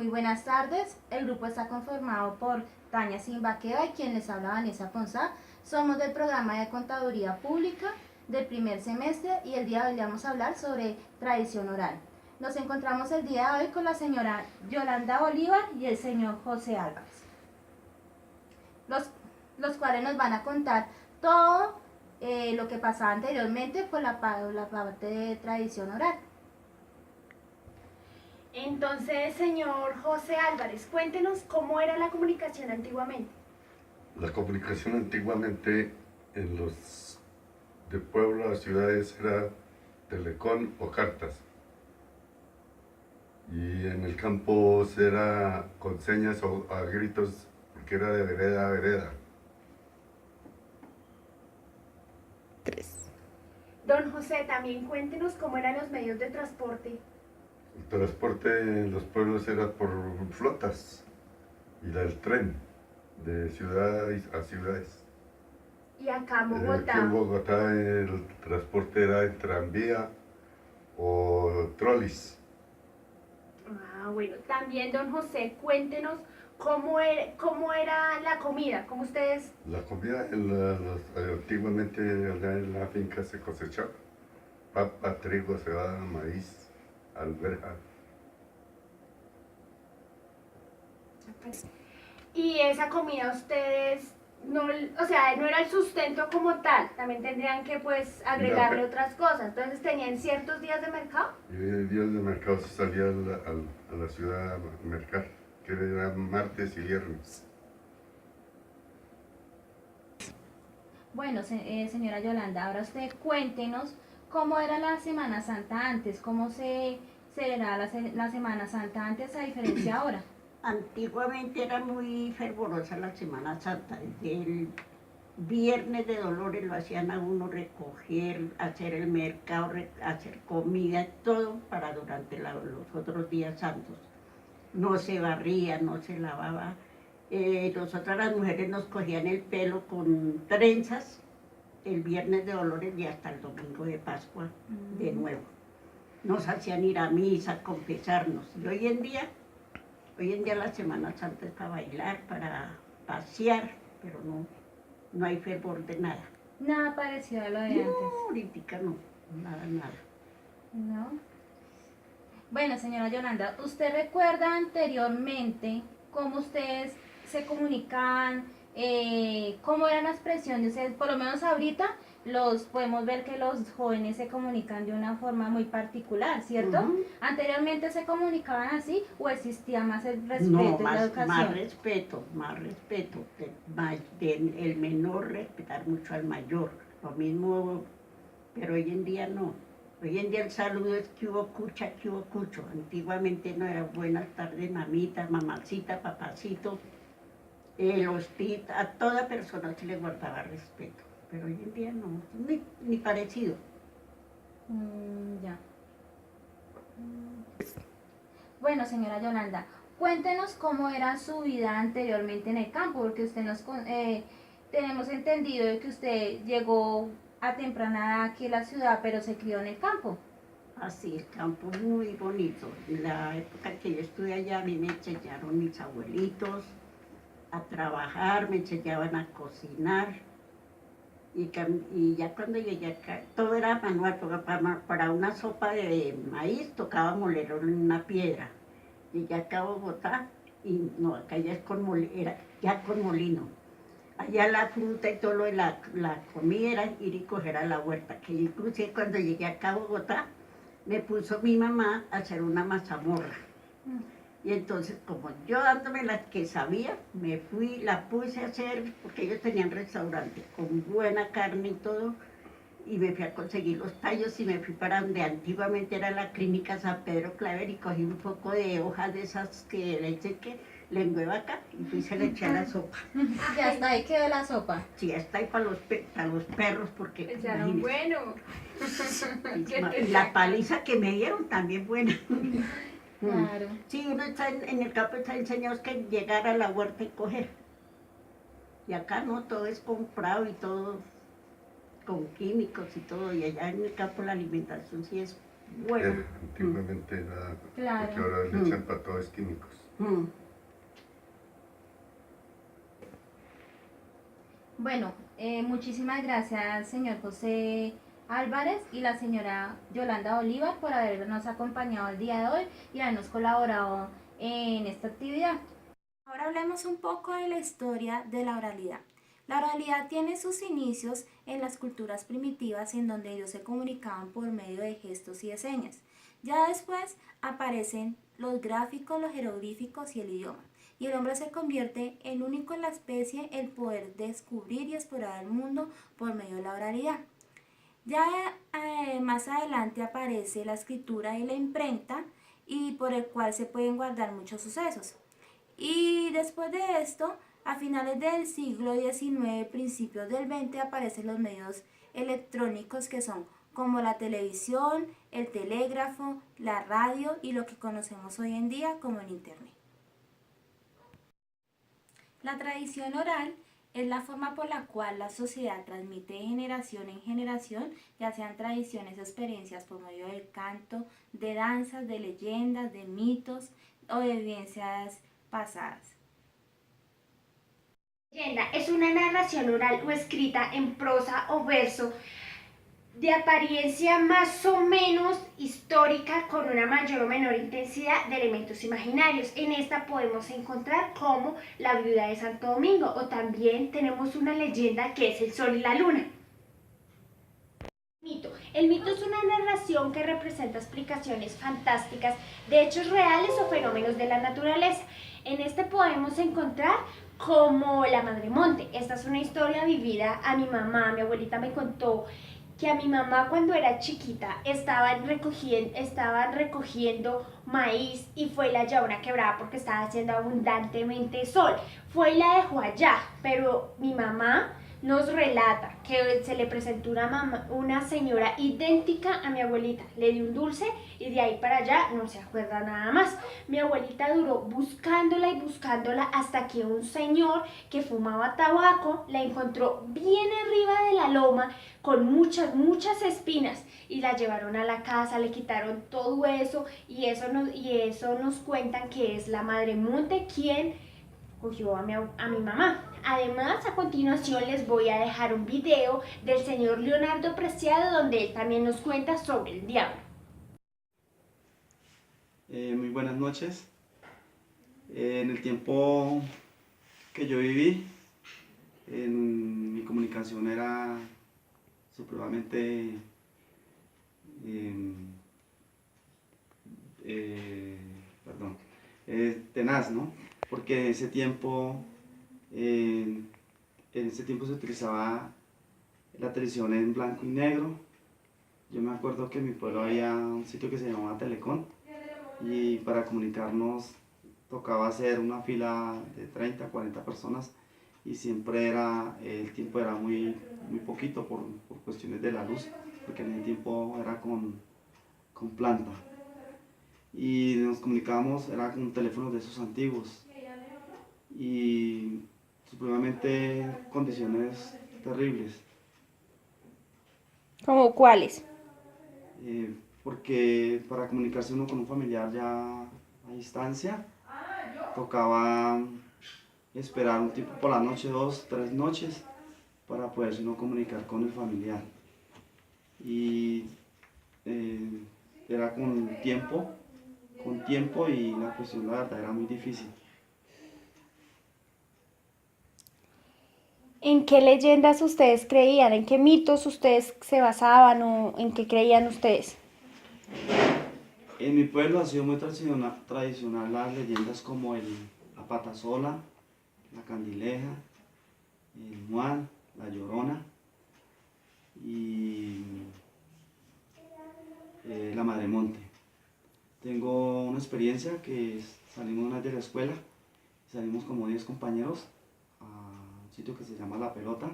buenas tardes. El grupo está conformado por Tania Simbaqueva y quien les habla Vanessa Ponzá. Somos del programa de Contaduría Pública del primer semestre y el día de hoy le vamos a hablar sobre tradición oral. Nos encontramos el día de hoy con la señora Yolanda Bolívar y el señor José Álvarez, los cuales nos van a contar todo lo que pasaba anteriormente por la parte de tradición oral. Entonces, señor José Álvarez, cuéntenos cómo era la comunicación antiguamente. La comunicación antiguamente en los de pueblo a ciudades era telecón o cartas. Y en el campo era con señas o a gritos, porque era de vereda a vereda. Don José, también cuéntenos cómo eran los medios de transporte. El transporte en los pueblos era por flotas y el tren de ciudades a ciudades. Y acá en Aquí Bogotá. en Bogotá el transporte era en tranvía o trolis. Bueno, también don José, cuéntenos cómo era la comida, cómo ustedes... La comida antiguamente allá en la finca se cosechaba papa, trigo, cebada, maíz, alberja. Y esa comida ustedes, no, o sea, no era el sustento como tal, también tendrían que pues agregarle otras cosas. Entonces tenían ciertos días de mercado. Y el día de mercado se salía a la ciudad a mercar, que era martes y viernes. Bueno, señora Yolanda, ahora usted cuéntenos cómo era la Semana Santa antes, cómo se celebraba la Semana Santa antes a diferencia de ahora. Antiguamente era muy fervorosa la Semana Santa. Desde el Viernes de Dolores lo hacían a uno recoger, hacer el mercado, hacer comida, todo para durante los otros días santos. No se barría, no se lavaba. Nosotras las mujeres nos cogían el pelo con trenzas el Viernes de Dolores y hasta el Domingo de Pascua de nuevo. Nos hacían ir a misa, confesarnos. Y hoy en día la Semana Santa es para bailar, para pasear, pero no hay fervor de nada. Nada parecido a lo de antes. No, ahorita no, nada. ¿No? Bueno, señora Yolanda, ¿usted recuerda anteriormente cómo ustedes se comunicaban, cómo eran las expresiones? Por lo menos ahorita podemos ver que los jóvenes se comunican de una forma muy particular, ¿cierto? ¿Anteriormente se comunicaban así o existía más el respeto y la educación? Más respeto. El menor respetar mucho al mayor. Lo mismo, pero hoy en día no. Hoy en día el saludo es que hubo cucha, que hubo cucho. Antiguamente no era buenas tardes, mamita, mamacita, papacito. A toda persona se le guardaba respeto. Pero hoy en día no, ni parecido. Ya. Bueno, señora Yolanda, cuéntenos cómo era su vida anteriormente en el campo, porque usted tenemos entendido de que usted llegó a temprana edad aquí en la ciudad, pero se crió en el campo. Así, el campo muy bonito. En la época que yo estuve allá, a mí me enseñaron mis abuelitos a trabajar, me enseñaban a cocinar. Y ya cuando llegué acá, todo era manual, para una sopa de maíz tocaba molerlo en una piedra. Llegué acá a Bogotá y no, acá ya es era ya con molino. Allá la fruta y todo lo de la comida era ir y coger a la huerta, que inclusive cuando llegué acá a Bogotá, me puso mi mamá a hacer una mazamorra. Y entonces, como yo dándome las que sabía, me fui, la puse a hacer, porque ellos tenían restaurante con buena carne y todo, y me fui a conseguir los tallos y me fui para donde antiguamente era la clínica San Pedro Claver y cogí un poco de hojas de esas que le dicen que lengüe vaca y fui y se le eché a la sopa. Ya está, ahí quedó la sopa. Sí, ya está ahí para los perros, porque Echaron bueno. y la paliza que me dieron también buena. Claro. Sí, uno está en el campo, está enseñado que llegar a la huerta y coger. Y acá no, todo es comprado y todo con químicos y todo. Y allá en el campo la alimentación sí es Bueno, Antiguamente era, Claro. porque ahora le echan para todos químicos. Mm. Bueno, muchísimas gracias, señor José Álvarez y la señora Yolanda Bolívar por habernos acompañado el día de hoy y habernos colaborado en esta actividad. Ahora hablemos un poco de la historia de la oralidad. La oralidad tiene sus inicios en las culturas primitivas en donde ellos se comunicaban por medio de gestos y de señas. Ya después aparecen los gráficos, los jeroglíficos y el idioma. Y el hombre se convierte en único en la especie el poder descubrir y explorar el mundo por medio de la oralidad. Ya más adelante aparece la escritura y la imprenta y por el cual se pueden guardar muchos sucesos. Y después de esto, a finales del siglo XIX, principios del XX, aparecen los medios electrónicos que son como la televisión, el telégrafo, la radio y lo que conocemos hoy en día como el Internet. La tradición oral es la forma por la cual la sociedad transmite de generación en generación, ya sean tradiciones o experiencias por medio del canto, de danzas, de leyendas, de mitos o de vivencias pasadas. leyenda es una narración oral o escrita en prosa o verso de apariencia más o menos histórica con una mayor o menor intensidad de elementos imaginarios. En esta podemos encontrar como la viuda de Santo Domingo o también tenemos una leyenda que es el sol y la luna. Mito. El mito es una narración que representa explicaciones fantásticas de hechos reales o fenómenos de la naturaleza. En este podemos encontrar como la Madre Monte. Esta es una historia vivida a mi mamá. Mi abuelita me contó que a mi mamá cuando era chiquita estaban recogiendo maíz y fue y la llevó a una quebrada porque estaba haciendo abundantemente sol. Fue y la dejó allá, pero mi mamá nos relata que se le presentó una señora idéntica a mi abuelita, le dio un dulce y de ahí para allá no se acuerda nada más. Mi abuelita duró buscándola y buscándola hasta que un señor que fumaba tabaco la encontró bien arriba de la loma con muchas espinas y la llevaron a la casa, le quitaron todo eso y eso nos cuentan que es la Madre Monte quien cogió a mi mamá. Además, a continuación les voy a dejar un video del señor Leonardo Preciado donde él también nos cuenta sobre el diablo. Muy buenas noches. En el tiempo que yo viví, mi comunicación era supremamente tenaz, ¿no? Porque en ese tiempo se utilizaba la televisión en blanco y negro. Yo me acuerdo que en mi pueblo había un sitio que se llamaba Telecom y para comunicarnos tocaba hacer una fila de 30, 40 personas y siempre el tiempo era muy poquito por cuestiones de la luz, porque en ese tiempo era con planta. Y nos comunicábamos, era con teléfonos de esos antiguos y supremamente condiciones terribles. ¿Cómo cuáles? Porque para comunicarse uno con un familiar ya a distancia, tocaba esperar un tiempo por la noche, 2, 3 noches, para poderse uno comunicar con el familiar. Y era con tiempo y la cuestión la verdad era muy difícil. ¿En qué leyendas ustedes creían? ¿En qué mitos ustedes se basaban o en qué creían ustedes? En mi pueblo ha sido muy tradicional las leyendas como la pata sola, la candileja, el muán, la llorona y la madre monte. Tengo una experiencia que salimos una vez de la escuela, salimos como 10 compañeros a un sitio que se llama La Pelota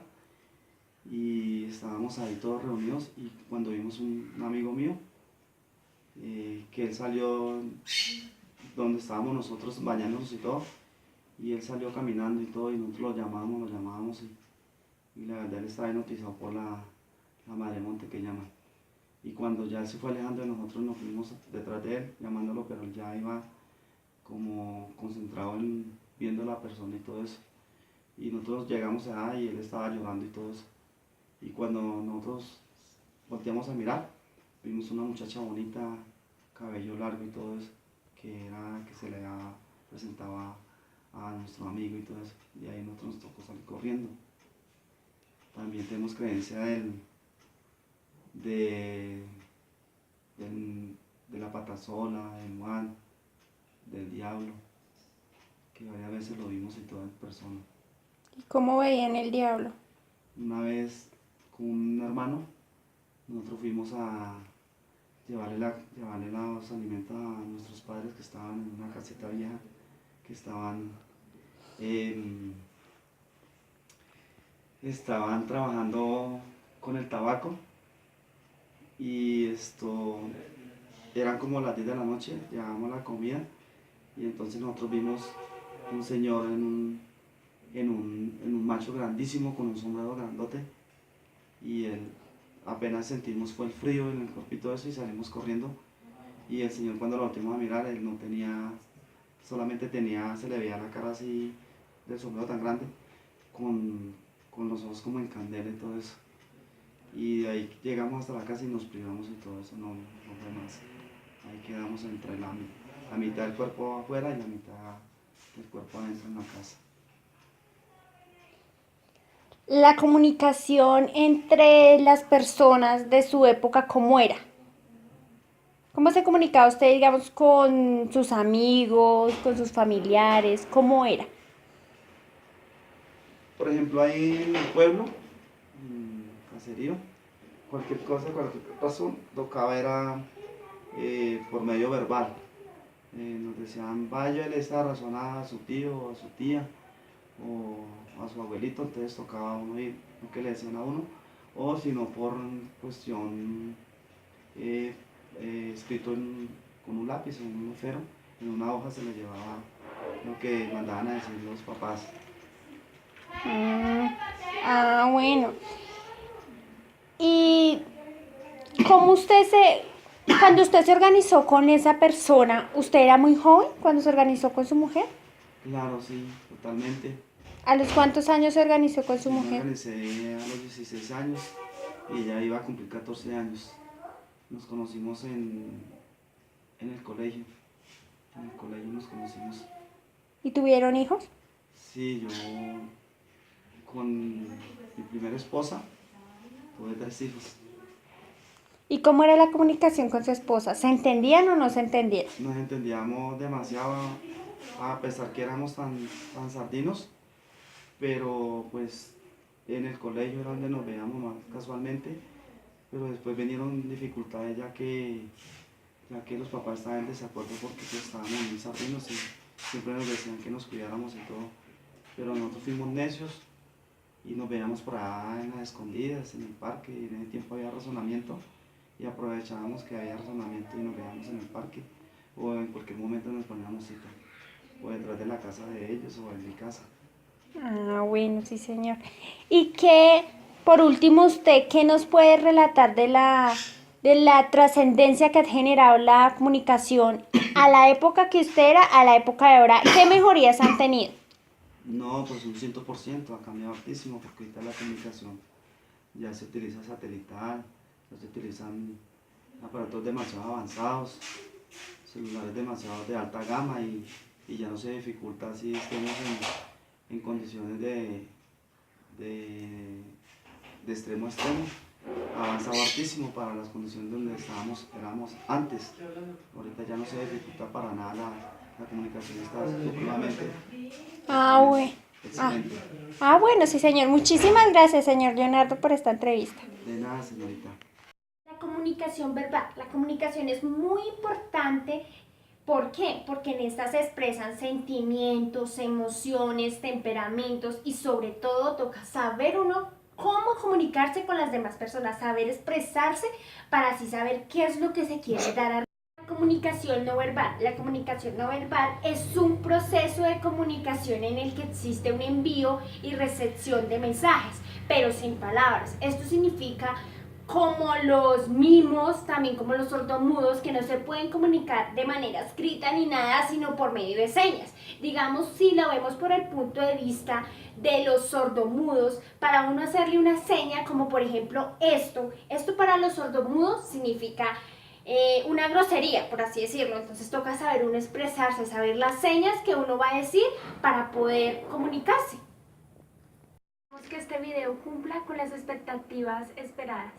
y estábamos ahí todos reunidos y cuando vimos un amigo mío que él salió donde estábamos nosotros bañándonos y todo y él salió caminando y todo y nosotros lo llamábamos y la verdad él estaba hipnotizado por la madre monte que llaman. Y cuando ya él se fue alejando de nosotros, nos fuimos detrás de él, llamándolo, pero él ya iba como concentrado en viendo a la persona y todo eso. Y nosotros llegamos allá y él estaba llorando y todo eso. Y cuando nosotros volteamos a mirar, vimos una muchacha bonita, cabello largo y todo eso, que se le presentaba a nuestro amigo y todo eso. Y ahí nosotros nos tocó salir corriendo. También tenemos creencia de la patasola, del mal, del diablo, que varias veces lo vimos y todo en persona. ¿Y cómo veían el diablo? Una vez con un hermano, nosotros fuimos a llevarle los alimentos a nuestros padres que estaban en una caseta vieja, que estaban trabajando con el tabaco, y eran como las 10 de la noche, llevábamos la comida, y entonces nosotros vimos un señor en un macho grandísimo con un sombrero grandote, y apenas sentimos fue el frío en el cuerpito eso y salimos corriendo, y el señor cuando lo volteamos a mirar, él no tenía, solamente se le veía la cara así del sombrero tan grande, con los ojos como en candela y todo eso. Y de ahí llegamos hasta la casa y nos privamos y todo eso, no fue más. Ahí quedamos entre la mitad del cuerpo afuera y la mitad del cuerpo adentro en la casa. La comunicación entre las personas de su época, ¿cómo era? ¿Cómo se comunicaba usted, digamos, con sus amigos, con sus familiares? ¿Cómo era? Por ejemplo, ahí en el pueblo, caserío, cualquier razón, tocaba era por medio verbal. Nos decían, váyale esta razón a su tío o a su tía o a su abuelito, entonces tocaba uno ir, lo que le decían a uno, o si no por cuestión escrito con un lápiz o un lucero, en una hoja se le llevaba lo que mandaban a decir los papás. Bueno. ¿Y cómo cuando usted se organizó con esa persona, usted era muy joven cuando se organizó con su mujer? Claro, sí, totalmente. ¿A los cuántos años se organizó con su Yo me mujer? organicé a los 16 años y ella iba a cumplir 14 años. Nos conocimos en el colegio. En el colegio nos conocimos. ¿Y tuvieron hijos? Sí, yo con mi primera esposa tuve 3 hijos. ¿Y cómo era la comunicación con su esposa? ¿Se entendían o no se entendían? Nos entendíamos demasiado, a pesar que éramos tan sardinos, pero pues en el colegio era donde nos veíamos más casualmente, pero después vinieron dificultades ya que los papás estaban en desacuerdo porque pues, estábamos muy sardinos y siempre nos decían que nos cuidáramos y todo, pero nosotros fuimos necios y nos veíamos por allá en las escondidas, en el parque, y en ese tiempo había razonamiento y aprovechábamos que había razonamiento y nos veíamos en el parque o en cualquier momento nos poníamos cita, o detrás de la casa de ellos o en mi casa. Bueno, sí, señor. ¿Y por último, usted, qué nos puede relatar de la trascendencia que ha generado la comunicación a la época que usted era, a la época de ahora? ¿Qué mejorías han tenido? No, pues un 100% ha cambiado hartísimo porque ahorita la comunicación ya se utiliza satelital, ya se utilizan aparatos demasiado avanzados, celulares demasiado de alta gama y ya no se dificulta si estemos en condiciones de extremo a extremo. Ha avanzado hartísimo para las condiciones donde éramos antes. Ahorita ya no se dificulta para nada la comunicación, está supremamente Bueno. excelente. Bueno, sí, señor. Muchísimas gracias, señor Leonardo, por esta entrevista. De nada, señorita. La comunicación verbal. La comunicación es muy importante. ¿Por qué? Porque en esta se expresan sentimientos, emociones, temperamentos y sobre todo toca saber uno cómo comunicarse con las demás personas, saber expresarse para así saber qué es lo que se quiere dar a la comunicación no verbal. La comunicación no verbal es un proceso de comunicación en el que existe un envío y recepción de mensajes, pero sin palabras. Esto significa como los mimos, también como los sordomudos, que no se pueden comunicar de manera escrita ni nada, sino por medio de señas. Digamos, si lo vemos por el punto de vista de los sordomudos, para uno hacerle una seña, como por ejemplo esto para los sordomudos significa una grosería, por así decirlo. Entonces toca saber uno expresarse, saber las señas que uno va a decir para poder comunicarse. Esperamos que este video cumpla con las expectativas esperadas.